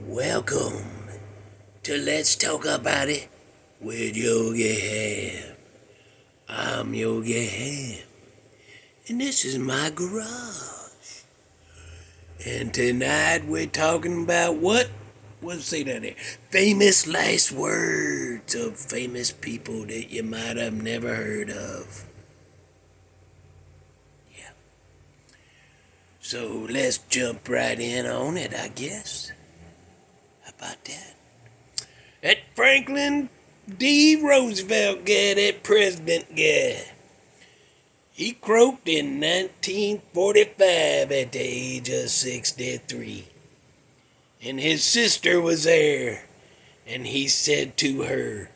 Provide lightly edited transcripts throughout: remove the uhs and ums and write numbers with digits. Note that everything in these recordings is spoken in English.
Welcome to Let's Talk About It with Yogi Hamm. I'm Yogi Hamm, and this is my garage. And tonight we're talking about what? What's say that there? Famous last words of famous people that you might have never heard of. Yeah. So let's jump right in on it, I guess. How about that? That Franklin D. Roosevelt guy, that president guy. He croaked in 1945 at the age of 63. And his sister was there, and he said to her,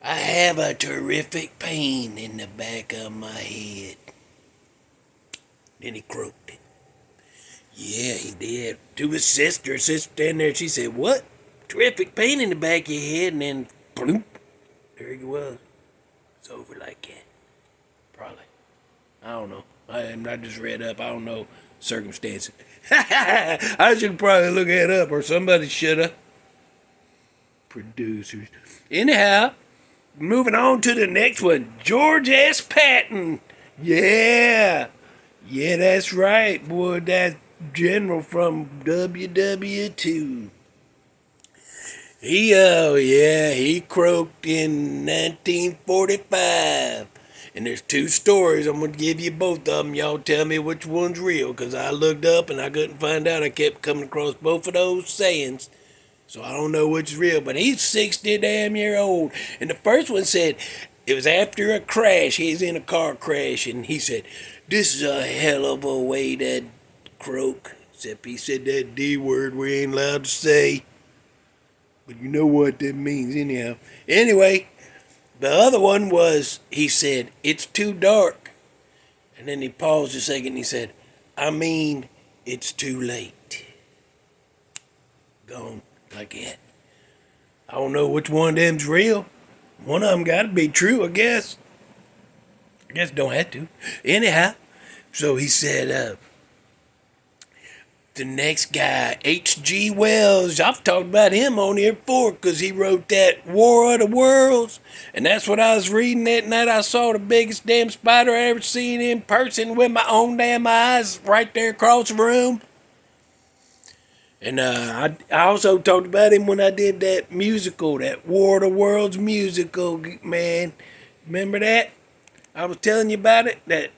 "I have a terrific pain in the back of my head." Then he croaked it. Yeah, he did. To his sister standing there, she said, "What? Terrific pain in the back of your head," and then bloop, there he was. It's over like that. Probably. I don't know. I just read up. I don't know circumstances. I should probably look that up, or somebody should have. Producers. Anyhow, moving on to the next one. George S. Patton. Yeah. Yeah, that's right, boy. That general from WW2. He croaked in 1945. And there's two stories. I'm going to give you both of them. Y'all tell me which one's real, because I looked up and I couldn't find out. I kept coming across both of those sayings. So I don't know which is real, but he's 60 damn year old. And the first one said it was after a crash. He's in a car crash, and he said, "This is a hell of a way to croak." Except he said that D word we ain't allowed to say. But you know what that means anyhow. Anyway, the other one was, he said, "It's too dark." And then he paused a second and he said, "I mean, it's too late." Gone like that. I don't know which one of them's real. One of them got to be true, I guess. I guess don't have to. Anyhow, so he said, the next guy, H.G. Wells, I've talked about him on here before because he wrote that War of the Worlds. And that's what I was reading that night. I saw the biggest damn spider I ever seen in person with my own damn eyes right there across the room. And I also talked about him when I did that musical, that War of the Worlds musical, man. Remember that? I was telling you about it, that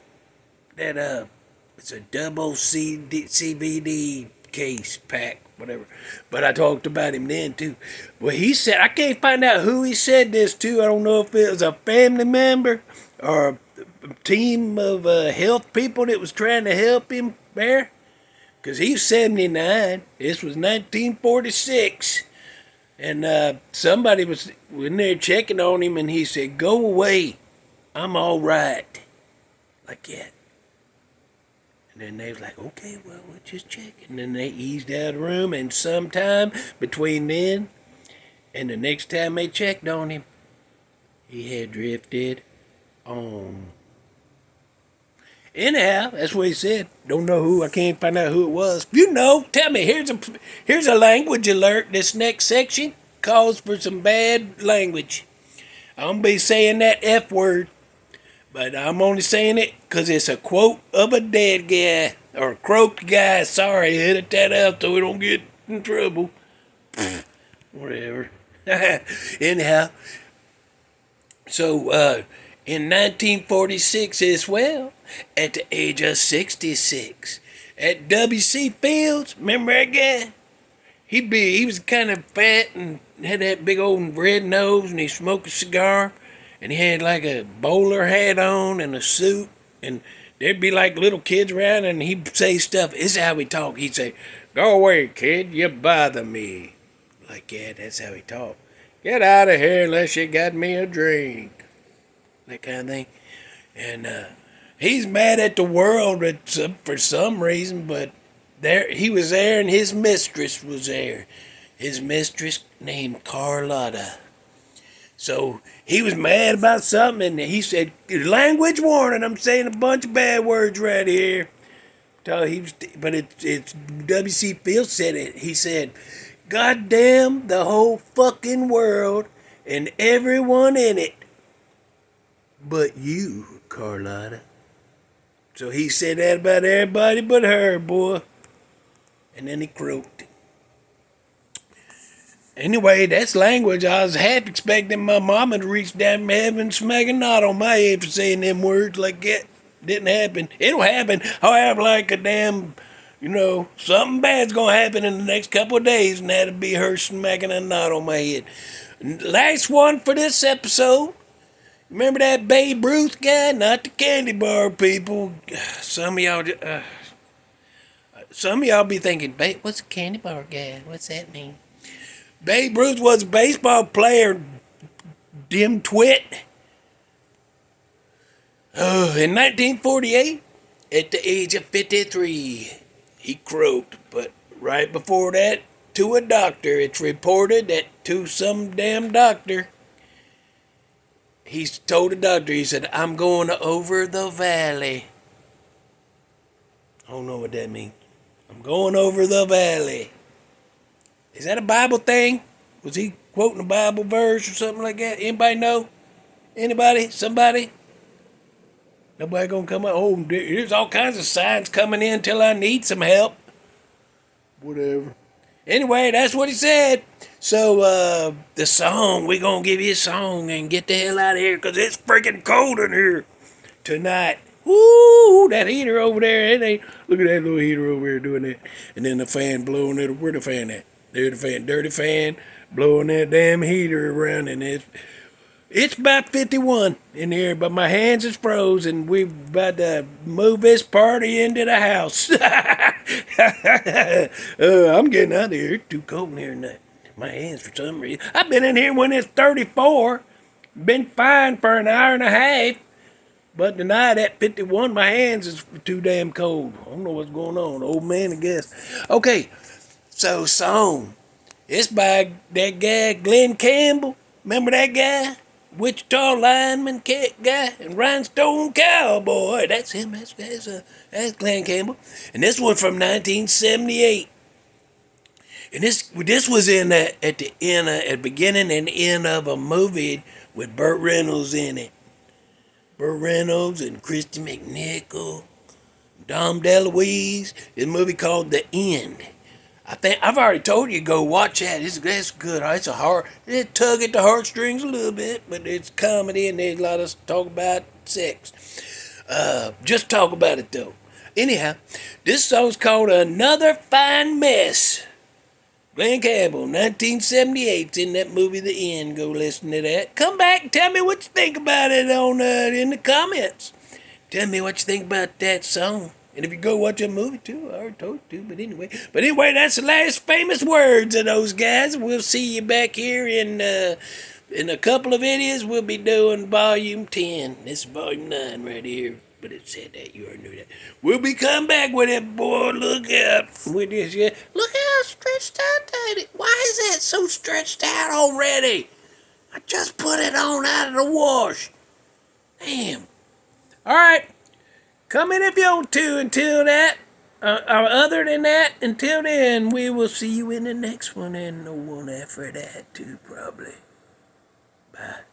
it's a double CBD case pack, whatever. But I talked about him then too. Well, he said, I can't find out who he said this to. I don't know if it was a family member or a team of health people that was trying to help him there. Because he's 79. This was 1946. And somebody was in there checking on him, and he said, "Go away. I'm all right." Like that. And then they was like, "Okay, well, we'll just check." And then they eased out of the room, and sometime between then and the next time they checked on him, he had drifted on. Anyhow, that's what he said. Don't know who. I can't find out who it was. If you know, tell me. Here's a language alert. This next section calls for some bad language. I'm going to be saying that F word. But I'm only saying it because it's a quote of a dead guy. Or a croaked guy. Sorry, edit that out so we don't get in trouble. Whatever. Anyhow. So, in 1946 as well, at the age of 66, at W.C. Fields, remember that guy? He was kind of fat and had that big old red nose, and he smoked a cigar. And he had like a bowler hat on and a suit. And there'd be like little kids around, and he'd say stuff. This is how he talked. He'd say, "Go away, kid. You bother me." Like that. That's how he talked. "Get out of here unless you got me a drink." That kind of thing. And he's mad at the world for some reason. But there he was there, and his mistress was there. His mistress named Carlotta. So he was mad about something, and he said, "Language warning, I'm saying a bunch of bad words right here." But it's W.C. Fields said it. He said, goddamn the whole fucking world and everyone in it but you, Carlotta. So he said that about everybody but her, boy. And then he croaked. Anyway, that's language. I was half expecting my mama to reach down from heaven and smack a knot on my head for saying them words like that. Didn't happen. It'll happen. I'll have like a damn, something bad's gonna happen in the next couple of days, and that'll be her smacking a knot on my head. Last one for this episode. Remember that Babe Ruth guy? Not the candy bar people. Some of y'all be thinking, Babe, what's a candy bar guy? What's that mean? Babe Ruth was a baseball player, dim twit. In 1948, at the age of 53, he croaked. But right before that, to a doctor, it's reported that to some damn doctor, he's told a doctor, he said, I'm going over the valley. I don't know what that means. I'm going over the valley. Is that a Bible thing? Was he quoting a Bible verse or something like that? Anybody know? Anybody? Somebody? Nobody gonna come up? Oh, there's all kinds of signs coming in till I need some help. Whatever. Anyway, that's what he said. So, the song, we gonna give you a song and get the hell out of here because it's freaking cold in here tonight. Woo, that heater over there, it ain't. Look at that little heater over there doing that. And then the fan blowing it. Where the fan at? There's the fan, dirty fan, blowing that damn heater around, and it's about 51 in here, but my hands is froze, and we're about to move this party into the house. I'm getting out of here. It's too cold in here tonight. My hands, for some reason. I've been in here when it's 34. Been fine for an hour and a half. But tonight at 51, my hands is too damn cold. I don't know what's going on. Old man, I guess. Okay, so song. It's by that guy, Glenn Campbell. Remember that guy? Wichita lineman guy and rhinestone cowboy. That's him. That's Glenn Campbell. And this one from 1978. And this was in at the beginning and end of a movie with Burt Reynolds in it. Burt Reynolds and Christy McNichol, Dom DeLuise. It's a movie called The End. I think I've already told you go watch that. It's good. It's a horror. It tug at the heartstrings a little bit, but it's comedy and there's a lot of talk about sex. Just talk about it though. Anyhow, this song's called Another Fine Mess. Glenn Campbell, 1978. It's in that movie The End. Go listen to that. Come back and tell me what you think about it in the comments. Tell me what you think about that song. And if you go watch a movie too, I already told you to, but anyway, that's the last famous words of those guys. We'll see you back here in a couple of videos. We'll be doing volume 10. This is volume 9 right here. But it said that, you already knew that. We'll be coming back with it, boy. Look out with this, yeah. Look how stretched out that is. Why is that so stretched out already? I just put it on out of the wash. Damn. All right. Come in if you want to. Until that, other than that, until then, we will see you in the next one and the one after that too, probably. Bye.